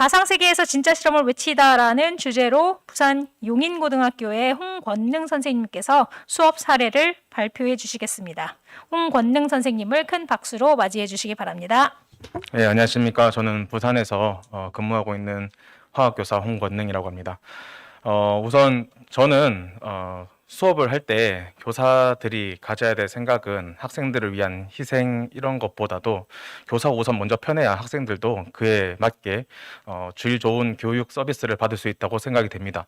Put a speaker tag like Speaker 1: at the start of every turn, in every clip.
Speaker 1: 가상세계에서 진짜 실험을 외치다라는 주제로 부산 용인고등학교의 홍권능 선생님께서 수업 사례를 발표해 주시겠습니다. 홍권능 선생님을 큰 박수로 맞이해 주시기 바랍니다.
Speaker 2: 네, 안녕하십니까. 저는 부산에서 근무하고 있는 화학교사 홍권능이라고 합니다. 우선 저는 수업을 할 때 교사들이 가져야 될 생각은 학생들을 위한 희생 이런 것보다도 교사 우선 먼저 편해야 학생들도 그에 맞게 질 좋은 교육 서비스를 받을 수 있다고 생각이 됩니다.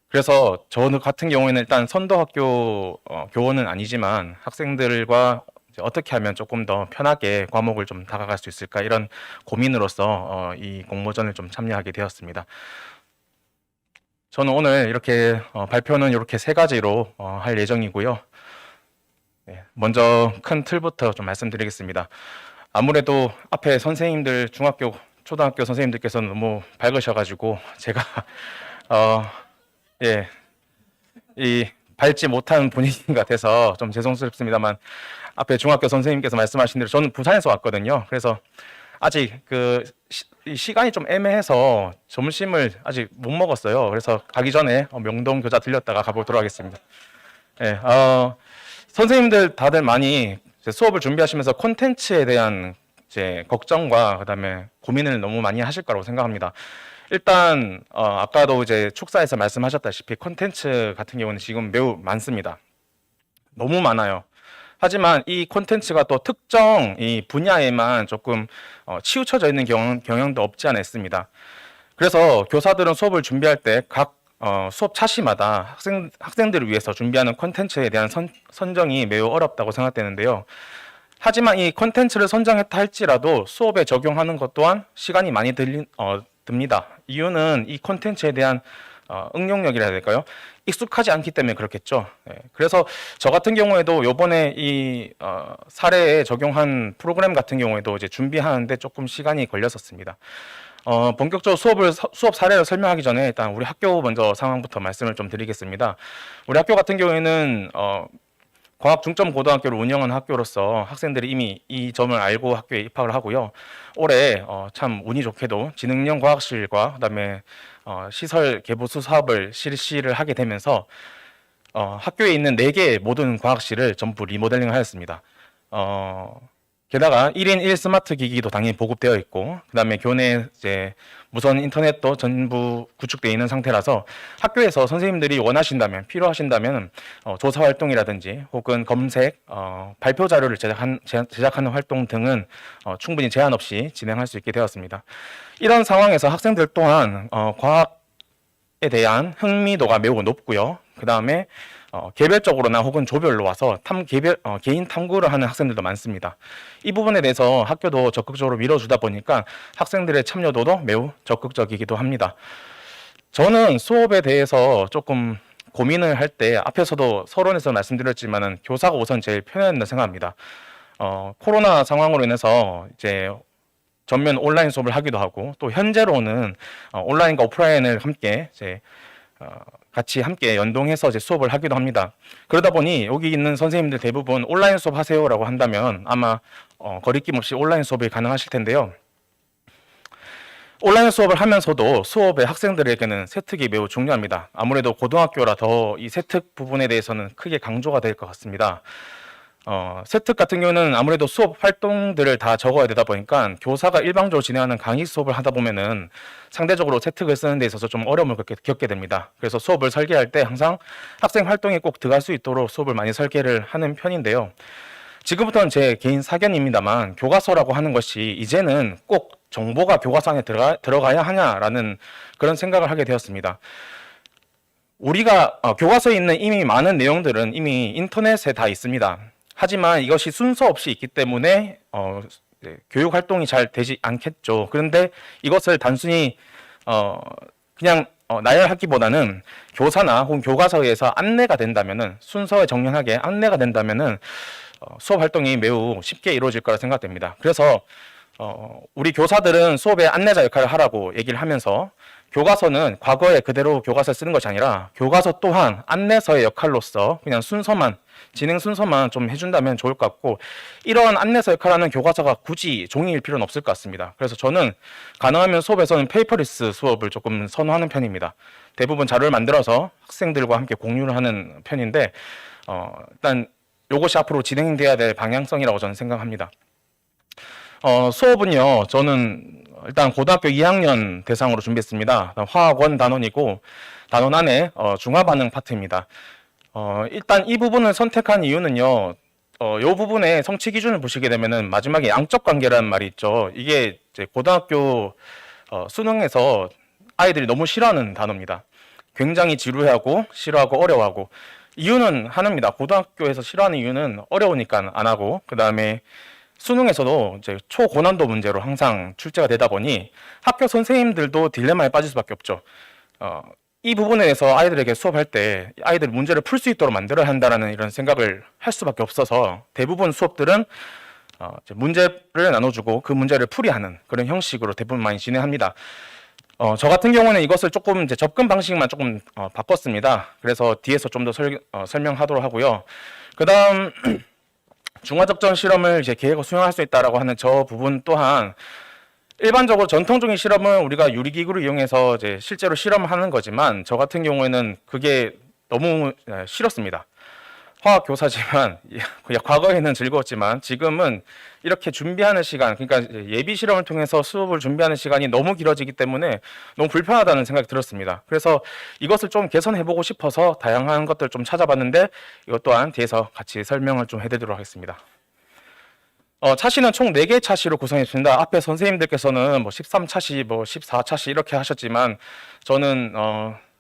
Speaker 2: 그래서 저 같은 경우에는 일단 선도학교 교원은 아니지만 학생들과 이제 어떻게 하면 조금 더 편하게 과목을 좀 다가갈 수 있을까 이런 고민으로서 이 공모전을 좀 참여하게 되었습니다. 저는 오늘 이렇게 발표는 이렇게 세 가지로 할 예정이고요. 네, 먼저 큰 틀부터 좀 말씀드리겠습니다. 아무래도 앞에 선생님들 중학교, 초등학교 선생님들께서는 너무 밝으셔가지고 제가 예, 이 밝지 못한 분위기 같아서 좀 죄송스럽습니다만 앞에 중학교 선생님께서 말씀하신 대로 저는 부산에서 왔거든요. 그래서 아직 이 시간이 좀 애매해서 점심을 아직 못 먹었어요. 그래서 가기 전에 명동 교자 들렸다가 가보도록 하겠습니다. 예, 선생님들 다들 많이 수업을 준비하시면서 콘텐츠에 대한 이제 걱정과 그다음에 고민을 너무 많이 하실 거라고 생각합니다. 일단 아까도 이제 축사에서 말씀하셨다시피 콘텐츠 같은 경우는 지금 매우 많습니다. 너무 많아요. 하지만 이 콘텐츠가 또 특정 이 분야에만 조금 치우쳐져 있는 경향도 없지 않아 있습니다. 그래서 교사들은 수업을 준비할 때 각 수업 차시마다 학생들을 위해서 준비하는 콘텐츠에 대한 선정이 매우 어렵다고 생각되는데요. 하지만 이 콘텐츠를 선정했다 할지라도 수업에 적용하는 것 또한 시간이 많이 듭니다. 이유는 이 콘텐츠에 대한 응용력이라 해야 될까요? 익숙하지 않기 때문에 그렇겠죠. 네. 그래서 저 같은 경우에도 요번에 이 사례에 적용한 프로그램 같은 경우에도 이제 준비하는데 조금 시간이 걸렸었습니다. 본격적으로 수업 사례를 설명하기 전에 일단 우리 학교 먼저 상황부터 말씀을 좀 드리겠습니다. 우리 학교 같은 경우에는 과학 중점 고등학교를 운영하는 학교로서 학생들이 이미 이 점을 알고 학교에 입학을 하고요. 올해 참 운이 좋게도 지능형 과학실과 그다음에 시설 개보수 사업을 실시를 하게 되면서 학교에 있는 4개의 모든 과학실을 전부 리모델링을 하였습니다. 게다가 1인 1 스마트 기기도 당연히 보급되어 있고 그다음에 교내 이제 무선 인터넷도 전부 구축되어 있는 상태라서 학교에서 선생님들이 원하신다면 필요하신다면 조사 활동이라든지 혹은 검색, 발표 자료를 제작하는 활동 등은 충분히 제한 없이 진행할 수 있게 되었습니다. 이런 상황에서 학생들 또한 과학에 대한 흥미도가 매우 높고요. 그 다음에 개별적으로나 혹은 조별로 와서 개인 탐구를 하는 학생들도 많습니다. 이 부분에 대해서 학교도 적극적으로 밀어주다 보니까 학생들의 참여도도 매우 적극적이기도 합니다. 저는 수업에 대해서 조금 고민을 할 때 앞에서도 서론에서 말씀드렸지만은 교사가 우선 제일 편해야 생각합니다. 코로나 상황으로 인해서 이제 전면 온라인 수업을 하기도 하고 또 현재로는 온라인과 오프라인을 함께 이제 같이 함께 연동해서 이제 수업을 하기도 합니다. 그러다 보니 여기 있는 선생님들 대부분 온라인 수업 하세요라고 한다면 아마 거리낌 없이 온라인 수업이 가능하실 텐데요. 온라인 수업을 하면서도 수업에 학생들에게는 세특이 매우 중요합니다. 아무래도 고등학교라 더 이 세특 부분에 대해서는 크게 강조가 될 것 같습니다. 세특 같은 경우는 아무래도 수업 활동들을 다 적어야 되다 보니까 교사가 일방적으로 진행하는 강의 수업을 하다 보면은 상대적으로 세특을 쓰는 데 있어서 좀 어려움을 겪게 됩니다. 그래서 수업을 설계할 때 항상 학생 활동에 꼭 들어갈 수 있도록 수업을 많이 설계를 하는 편인데요. 지금부터는 제 개인 사견입니다만 교과서라고 하는 것이 이제는 꼭 정보가 교과서 안에 들어가야 하냐라는 그런 생각을 하게 되었습니다. 우리가 교과서에 있는 이미 많은 내용들은 이미 인터넷에 다 있습니다. 하지만 이것이 순서 없이 있기 때문에 교육 활동이 잘 되지 않겠죠. 그런데 이것을 단순히 그냥 나열하기보다는 교사나 혹은 교과서에서 안내가 된다면은 순서에 정연하게 안내가 된다면은 수업 활동이 매우 쉽게 이루어질 거라 생각됩니다. 그래서 우리 교사들은 수업의 안내자 역할을 하라고 얘기를 하면서 교과서는 과거에 그대로 교과서를 쓰는 것이 아니라 교과서 또한 안내서의 역할로서 그냥 순서만 진행 순서만 좀 해준다면 좋을 것 같고, 이런 안내서 역할하는 교과서가 굳이 종이일 필요는 없을 것 같습니다. 그래서 저는 가능하면 수업에서는 페이퍼리스 수업을 조금 선호하는 편입니다. 대부분 자료를 만들어서 학생들과 함께 공유를 하는 편인데, 일단 이것이 앞으로 진행돼야 될 방향성이라고 저는 생각합니다. 수업은요, 저는 일단 고등학교 2학년 대상으로 준비했습니다. 화학원 단원이고, 단원 안에 중화 반응 파트입니다. 일단 이 부분을 선택한 이유는요, 이 부분의 성취 기준을 보시게 되면은 마지막에 양적 관계라는 말이 있죠. 이게 이제 고등학교 수능에서 아이들이 너무 싫어하는 단어입니다. 굉장히 지루해하고 싫어하고 어려워하고, 이유는 하나입니다. 고등학교에서 싫어하는 이유는 어려우니까 안 하고, 그 다음에 수능에서도 이제 초고난도 문제로 항상 출제가 되다 보니 학교 선생님들도 딜레마에 빠질 수밖에 없죠. 이 부분에 대해서 아이들에게 수업할 때 아이들 문제를 풀 수 있도록 만들어야 한다는 이런 생각을 할 수밖에 없어서 대부분 수업들은 이제 문제를 나눠주고 그 문제를 풀이하는 그런 형식으로 대부분 많이 진행합니다. 저 같은 경우는 이것을 조금 이제 접근 방식만 조금 바꿨습니다. 그래서 뒤에서 좀 더 설명하도록 하고요. 그 다음 중화적정 실험을 이제 계획을 수행할 수 있다라고 하는 저 부분 또한 일반적으로 전통적인 실험은 우리가 유리기구를 이용해서 이제 실제로 실험하는 거지만 저 같은 경우에는 그게 너무 싫었습니다. 화학 교사지만 과거에는 즐거웠지만 지금은 이렇게 준비하는 시간, 그러니까 예비 실험을 통해서 수업을 준비하는 시간이 너무 길어지기 때문에 너무 불편하다는 생각이 들었습니다. 그래서 이것을 좀 개선해보고 싶어서 다양한 것들을 좀 찾아봤는데 이것 또한 뒤에서 같이 설명을 좀 해드리도록 하겠습니다. 차시는 총 4개의 차시로 구성했습니다. 앞에 선생님들께서는 뭐 13차시, 뭐 14차시 이렇게 하셨지만 저는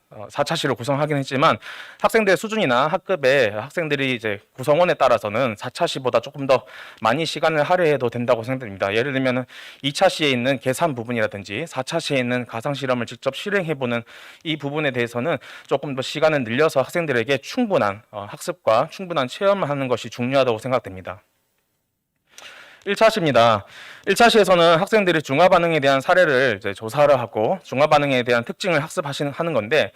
Speaker 2: 4차시로 구성하긴 했지만 학생들의 수준이나 학급에 학생들이 이제 구성원에 따라서는 4차시보다 조금 더 많이 시간을 할애해도 된다고 생각됩니다. 예를 들면 2차시에 있는 계산 부분이라든지 4차시에 있는 가상 실험을 직접 실행해보는 이 부분에 대해서는 조금 더 시간을 늘려서 학생들에게 충분한 학습과 충분한 체험을 하는 것이 중요하다고 생각됩니다. 1차시입니다. 1차시에서는 학생들이 중화 반응에 대한 사례를 이제 조사를 하고 중화 반응에 대한 특징을 학습하는 건데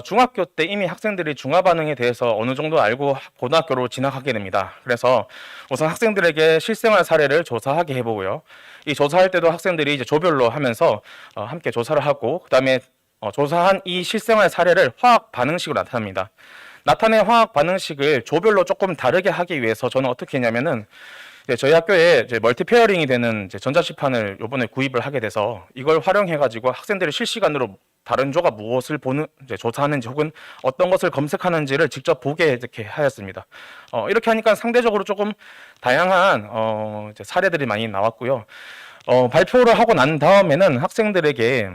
Speaker 2: 중학교 때 이미 학생들이 중화 반응에 대해서 어느 정도 알고 고등학교로 진학하게 됩니다. 그래서 우선 학생들에게 실생활 사례를 조사하게 해보고요. 이 조사할 때도 학생들이 이제 조별로 하면서 함께 조사를 하고 그다음에 조사한 이 실생활 사례를 화학 반응식으로 나타납니다. 나타낸 화학 반응식을 조별로 조금 다르게 하기 위해서 저는 어떻게 했냐면은 저희 학교에 이제 멀티 페어링이 되는 이제 전자칠판을 이번에 구입을 하게 돼서 이걸 활용해가지고 학생들이 실시간으로 다른 조가 무엇을 이제 조사하는지 혹은 어떤 것을 검색하는지를 직접 보게 이렇게 하였습니다. 이렇게 하니까 상대적으로 조금 다양한 이제 사례들이 많이 나왔고요. 발표를 하고 난 다음에는 학생들에게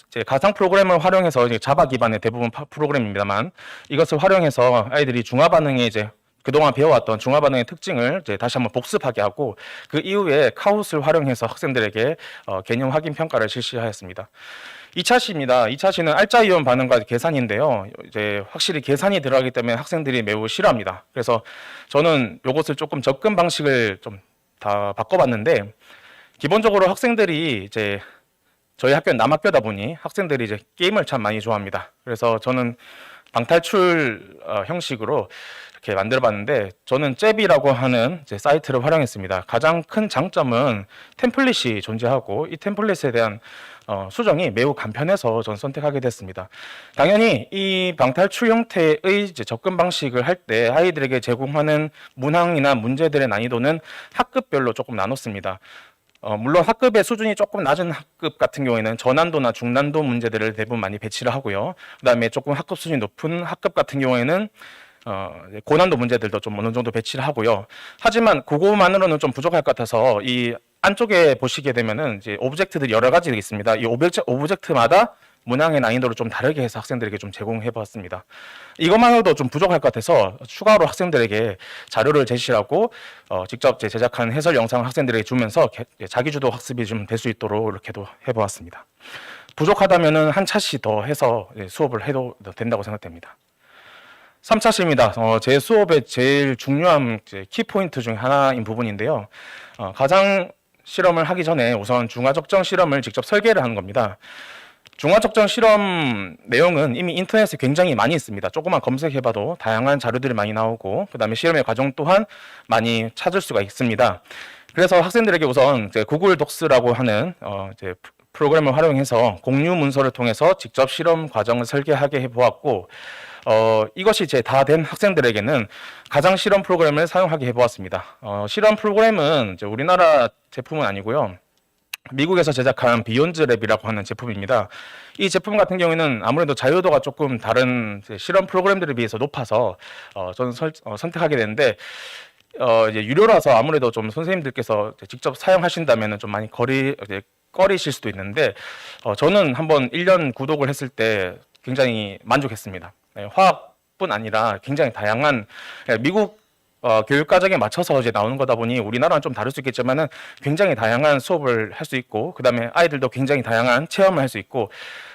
Speaker 2: 이제 가상 프로그램을 활용해서 이제 자바 기반의 대부분 프로그램입니다만 이것을 활용해서 아이들이 중화 반응에 이제 그동안 배워왔던 중화 반응의 특징을 이제 다시 한번 복습하게 하고 그 이후에 카웃을 활용해서 학생들에게 개념 확인 평가를 실시하였습니다. 2차시입니다. 2차시는 알짜 이온 반응과 계산인데요. 이제 확실히 계산이 들어가기 때문에 학생들이 매우 싫어합니다. 그래서 저는 이것을 조금 접근 방식을 좀 다 바꿔봤는데 기본적으로 학생들이 이제 저희 학교는 남학교다 보니 학생들이 이제 게임을 참 많이 좋아합니다. 그래서 저는 방탈출 형식으로 이렇게 만들어봤는데 저는 잽이라고 하는 이제 사이트를 활용했습니다. 가장 큰 장점은 템플릿이 존재하고 이 템플릿에 대한 수정이 매우 간편해서 저는 선택하게 됐습니다. 당연히 이 방탈출 형태의 이제 접근 방식을 할 때 아이들에게 제공하는 문항이나 문제들의 난이도는 학급별로 조금 나눴습니다. 물론 학급의 수준이 조금 낮은 학급 같은 경우에는 저난도나 중난도 문제들을 대부분 많이 배치를 하고요. 그다음에 조금 학급 수준이 높은 학급 같은 경우에는 고난도 문제들도 좀 어느 정도 배치를 하고요. 하지만 그거만으로는 좀 부족할 것 같아서 이 안쪽에 보시게 되면은 이제 오브젝트들이 여러 가지 있습니다. 이 오브젝트마다 문항의 난이도를 좀 다르게 해서 학생들에게 좀 제공해 보았습니다. 이것만으로도 좀 부족할 것 같아서 추가로 학생들에게 자료를 제시하고 직접 제작한 해설 영상을 학생들에게 주면서 자기주도 학습이 좀 될 수 있도록 이렇게도 해보았습니다. 부족하다면은 한 차씩 더 해서 수업을 해도 된다고 생각됩니다. 3차시입니다. 제 수업의 제일 중요한 키포인트 중 하나인 부분인데요. 가상 실험을 하기 전에 우선 중화적정 실험을 직접 설계를 하는 겁니다. 중화적정 실험 내용은 이미 인터넷에 굉장히 많이 있습니다. 조금만 검색해봐도 다양한 자료들이 많이 나오고, 그 다음에 실험의 과정 또한 많이 찾을 수가 있습니다. 그래서 학생들에게 우선 이제 구글 독스라고 하는 이제 프로그램을 활용해서 공유 문서를 통해서 직접 실험 과정을 설계하게 해보았고, 이것이 이제 다 된 학생들에게는 가상 실험 프로그램을 사용하게 해보았습니다. 실험 프로그램은 이제 우리나라 제품은 아니고요. 미국에서 제작한 비욘즈 랩이라고 하는 제품입니다. 이 제품 같은 경우에는 아무래도 자유도가 조금 다른 실험 프로그램들에 비해서 높아서 저는 선택하게 되는데, 이제 유료라서 아무래도 좀 선생님들께서 직접 사용하신다면 좀 많이 꺼리실 수도 있는데, 저는 한번 1년 구독을 했을 때 굉장히 만족했습니다. 네, 화학뿐 아니라 굉장히 다양한 미국 교육 과정에 맞춰서 이제 나오는 거다 보니 우리나라는 좀 다를 수 있겠지만은 굉장히 다양한 수업을 할 수 있고, 그다음에 아이들도 굉장히 다양한 체험을 할 수 있고,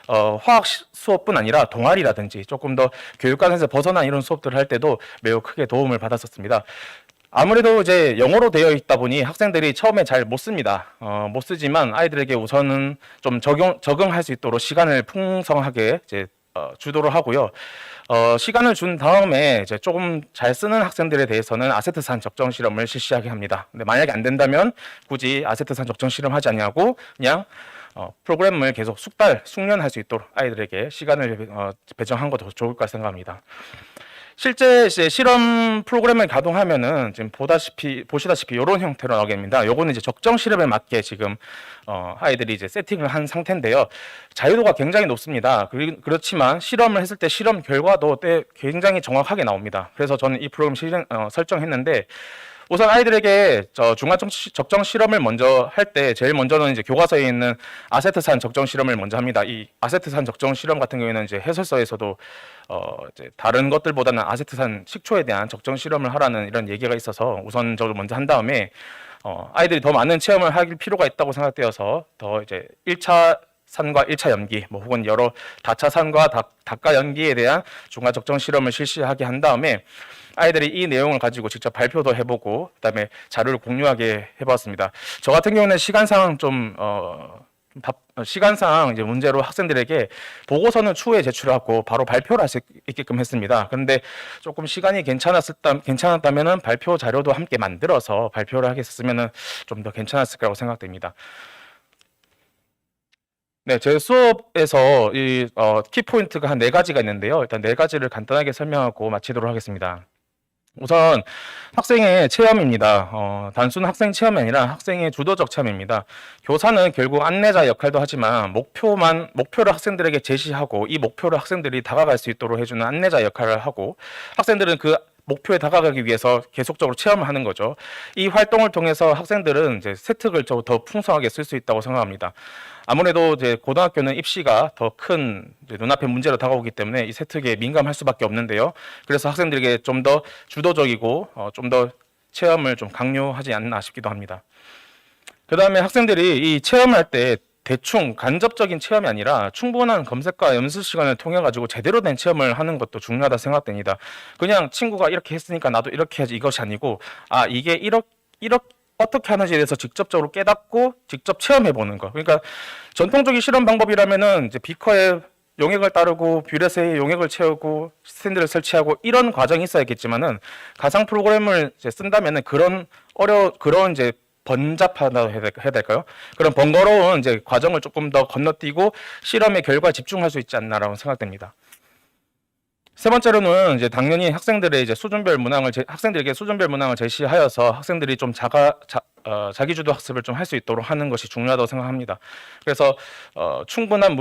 Speaker 2: 화학 수업뿐 아니라 동아리라든지 조금 더 교육과정에서 벗어난 이런 수업들을 할 때도 매우 크게 도움을 받았었습니다. 아무래도 이제 영어로 되어 있다 보니 학생들이 처음에 잘 못 씁니다. 못 쓰지만 아이들에게 우선은 좀 적응할 수 있도록 시간을 풍성하게 이제 주도를 하고요. 시간을 준 다음에 이제 조금 잘 쓰는 학생들에 대해서는 아세트산 적정 실험을 실시하게 합니다. 근데 만약에 안 된다면 굳이 아세트산 적정 실험하지 않냐고 그냥 프로그램을 계속 숙련할 수 있도록 아이들에게 시간을 배정한 것도 좋을 까 생각합니다. 실제 이제 실험 프로그램을 가동하면은 지금 보시다시피 이런 형태로 나오게 됩니다. 요거는 이제 적정 실험에 맞게 지금 아이들이 이제 세팅을 한 상태인데요. 자유도가 굉장히 높습니다. 그렇지만 실험을 했을 때 실험 결과도 굉장히 정확하게 나옵니다. 그래서 저는 이 프로그램 설정했는데, 우선 아이들에게 적정 실험을 먼저 할 때 제일 먼저는 이제 교과서에 있는 아세트산 적정 실험을 먼저 합니다. 이 아세트산 적정 실험 같은 경우에는 이제 해설서에서도 이제 다른 것들보다는 아세트산 식초에 대한 적정 실험을 하라는 이런 얘기가 있어서 우선적으로 먼저 한 다음에 아이들이 더 많은 체험을 할 필요가 있다고 생각되어서 더 이제 1차 산과 1차 염기, 혹은 여러 다차 산과 다가 염기에 대한 중화 적정 실험을 실시하게 한 다음에 아이들이 이 내용을 가지고 직접 발표도 해보고, 그다음에 자료를 공유하게 해봤습니다. 저 같은 경우는 시간상 이제 문제로 학생들에게 보고서는 추후에 제출하고 바로 발표를 할 수 있게끔 했습니다. 그런데 조금 시간이 괜찮았다면은 발표 자료도 함께 만들어서 발표를 하겠으면은 좀 더 괜찮았을 거라고 생각됩니다. 네, 제 수업에서 키포인트가 한 4가지가 있는데요. 일단 4가지를 간단하게 설명하고 마치도록 하겠습니다. 우선 학생의 체험입니다. 단순 학생 체험이 아니라 학생의 주도적 체험입니다. 교사는 결국 안내자 역할도 하지만 목표를 학생들에게 제시하고 이 목표를 학생들이 다가갈 수 있도록 해주는 안내자 역할을 하고, 학생들은 그 목표에 다가가기 위해서 계속적으로 체험을 하는 거죠. 이 활동을 통해서 학생들은 이제 세특을 더 풍성하게 쓸 수 있다고 생각합니다. 아무래도 이제 고등학교는 입시가 더 큰 눈앞에 문제로 다가오기 때문에 이 세특에 민감할 수밖에 없는데요. 그래서 학생들에게 좀 더 주도적이고 좀 더 체험을 좀 강요하지 않나 싶기도 합니다. 그 다음에 학생들이 이 체험할 때 대충 간접적인 체험이 아니라 충분한 검색과 연습 시간을 통해 가지고 제대로 된 체험을 하는 것도 중요하다 생각됩니다. 그냥 친구가 이렇게 했으니까 나도 이렇게 해야지 이것이 아니고, 이게 이렇게 어떻게 하는지에 대해서 직접적으로 깨닫고 직접 체험해 보는 거. 그러니까 전통적인 실험 방법이라면은 이제 비커에 용액을 따르고 뷰렛에 용액을 채우고 스탠드를 설치하고 이런 과정이 있어야겠지만은 가상 프로그램을 이제 쓴다면은 그런 이제 번잡하다고 해야 될까요? 그런 번거로운 이제 과정을 조금 더 건너뛰고 실험의 결과에 집중할 수 있지 않나라고 생각됩니다. 세 번째로는 이제 당연히 학생들의 이제 학생들에게 수준별 문항을 제시하여서 학생들이 좀 자기주도 학습을 좀 할 수 있도록 하는 것이 중요하다고 생각합니다. 그래서 충분한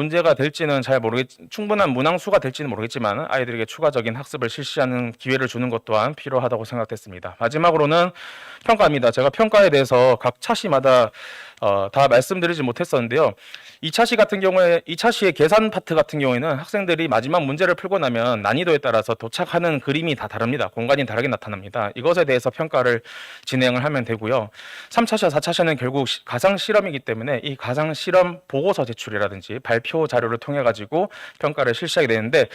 Speaker 2: 문항 수가 될지는 모르겠지만 아이들에게 추가적인 학습을 실시하는 기회를 주는 것 또한 필요하다고 생각됐습니다. 마지막으로는 평가입니다. 제가 평가에 대해서 각 차시마다 다 말씀드리지 못했었는데요. 2차시의 계산 파트 같은 경우에는 학생들이 마지막 문제를 풀고 나면 난이도에 따라서 도착하는 그림이 다 다릅니다. 공간이 다르게 나타납니다. 이것에 대해서 평가를 진행을 하면 되고요. 3차시와 4차시는 결국 가상 실험이기 때문에 이 가상 실험 보고서 제출이라든지 발표 자료를 통해 가지고 평가를 실시하게 되는데,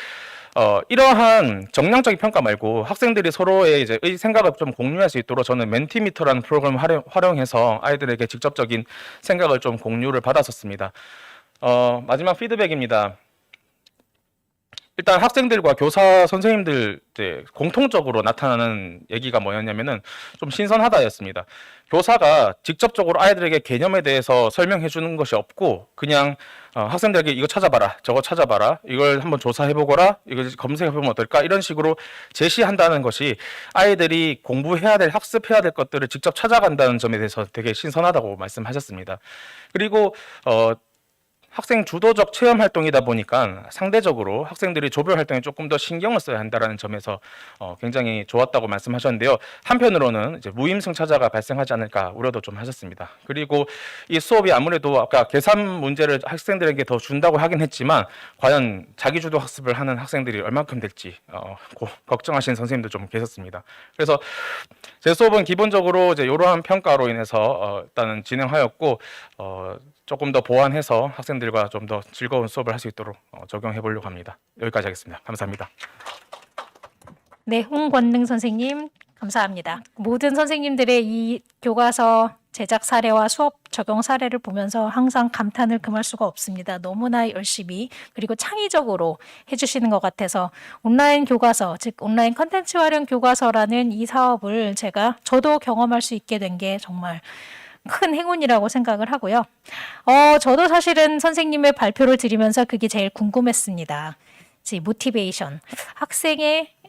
Speaker 2: 이러한 정량적인 평가 말고 학생들이 서로의 이제 생각을 좀 공유할 수 있도록 저는 멘티미터라는 프로그램을 활용해서 아이들에게 직접적인 생각을 좀 공유를 받았었습니다. 마지막 피드백입니다. 일단 학생들과 교사 선생님들 이제 공통적으로 나타나는 얘기가 뭐였냐면은 좀 신선하다였습니다. 교사가 직접적으로 아이들에게 개념에 대해서 설명해 주는 것이 없고 그냥 학생들에게 이거 찾아봐라, 저거 찾아봐라, 이걸 한번 조사해 보거라, 이걸 검색해 보면 어떨까 이런 식으로 제시한다는 것이 아이들이 공부해야 될, 학습해야 될 것들을 직접 찾아간다는 점에 대해서 되게 신선하다고 말씀하셨습니다. 그리고 학생 주도적 체험 활동이다 보니까 상대적으로 학생들이 조별 활동에 조금 더 신경을 써야 한다는 점에서 굉장히 좋았다고 말씀하셨는데요. 한편으로는 이제 무임승차자가 발생하지 않을까 우려도 좀 하셨습니다. 그리고 이 수업이 아무래도 아까 계산 문제를 학생들에게 더 준다고 하긴 했지만 과연 자기주도 학습을 하는 학생들이 얼만큼 될지 걱정하시는 선생님도 좀 계셨습니다. 그래서 제 수업은 기본적으로 이제 이러한 평가로 인해서 일단은 진행하였고 조금 더 보완해서 학생들과 좀 더 즐거운 수업을 할 수 있도록 적용해 보려고 합니다. 여기까지 하겠습니다. 감사합니다.
Speaker 1: 네, 홍권능 선생님 감사합니다. 모든 선생님들의 이 교과서 제작 사례와 수업 적용 사례를 보면서 항상 감탄을 금할 수가 없습니다. 너무나 열심히 그리고 창의적으로 해주시는 것 같아서 온라인 교과서, 즉 온라인 컨텐츠 활용 교과서라는 이 사업을 저도 경험할 수 있게 된 게 정말 큰 행운이라고 생각을 하고요. 저도 사실은 선생님의 발표를 들으면서 그게 제일 궁금했습니다. 모티베이션.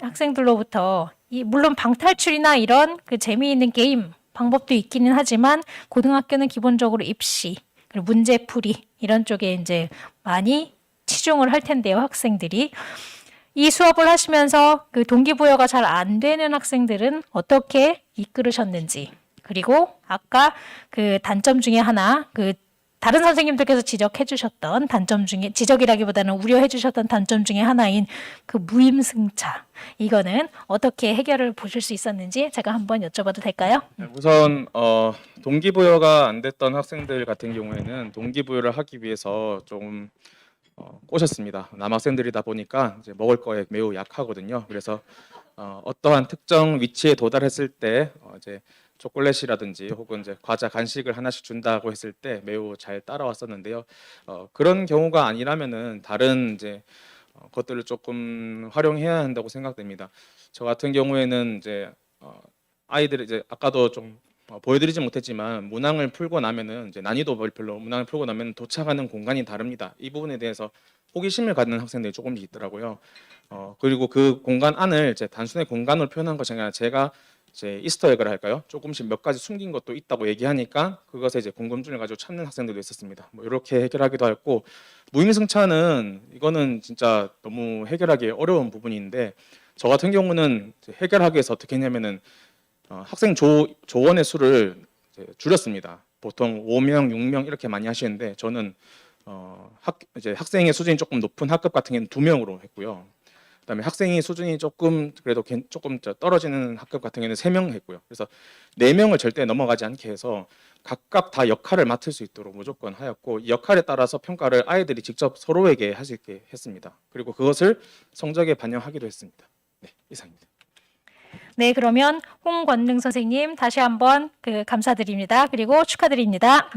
Speaker 1: 학생들로부터 물론 방탈출이나 이런 그 재미있는 게임 방법도 있기는 하지만 고등학교는 기본적으로 입시, 그리고 문제풀이 이런 쪽에 이제 많이 치중을 할 텐데요, 학생들이. 이 수업을 하시면서 그 동기부여가 잘 안 되는 학생들은 어떻게 이끌으셨는지, 그리고 아까 그 단점 중에 하나, 그 다른 선생님들께서 지적해 주셨던 단점 중에, 지적이라기보다는 우려해 주셨던 단점 중에 하나인 그 무임승차, 이거는 어떻게 해결을 보실 수 있었는지 제가 한번 여쭤봐도 될까요?
Speaker 2: 우선 동기부여가 안 됐던 학생들 같은 경우에는 동기부여를 하기 위해서 좀 꼬셨습니다. 남학생들이다 보니까 이제 먹을 거에 매우 약하거든요. 그래서 어떠한 특정 위치에 도달했을 때 이제 초콜릿이라든지 혹은 이제 과자 간식을 하나씩 준다고 했을 때 매우 잘 따라왔었는데요. 그런 경우가 아니라면은 다른 이제 것들을 조금 활용해야 한다고 생각됩니다. 저 같은 경우에는 이제 아이들이 이제 아까도 좀 보여드리지 못했지만 문항을 풀고 나면은 이제 난이도 별로 문항을 풀고 나면 도착하는 공간이 다릅니다. 이 부분에 대해서 호기심을 갖는 학생들이 조금씩 있더라고요. 그리고 그 공간 안을 이제 단순히 공간으로 표현한 것이 아니라 제가 이제 이스터에그를 할까요? 조금씩 몇 가지 숨긴 것도 있다고 얘기하니까 그것에 이제 궁금증을 가지고 찾는 학생들도 있었습니다. 뭐 이렇게 해결하기도 했고, 무임승차는 이거는 진짜 너무 해결하기 어려운 부분인데 저 같은 경우는 해결하기 위해서 어떻게 했냐면은 학생 조원의 수를 이제 줄였습니다. 보통 5명, 6명 이렇게 많이 하시는데 저는 이제 학생의 수준이 조금 높은 학급 같은 경우는 2명으로 했고요. 그다음에 학생의 수준이 조금 그래도 조금 떨어지는 학급 같은 경우는 3명 했고요. 그래서 4명을 절대 넘어가지 않게 해서 각각 다 역할을 맡을 수 있도록 무조건 하였고, 이 역할에 따라서 평가를 아이들이 직접 서로에게 할 수 있게 했습니다. 그리고 그것을 성적에 반영하기도 했습니다. 네, 이상입니다.
Speaker 1: 네, 그러면 홍권능 선생님 다시 한번 감사드립니다. 그리고 축하드립니다.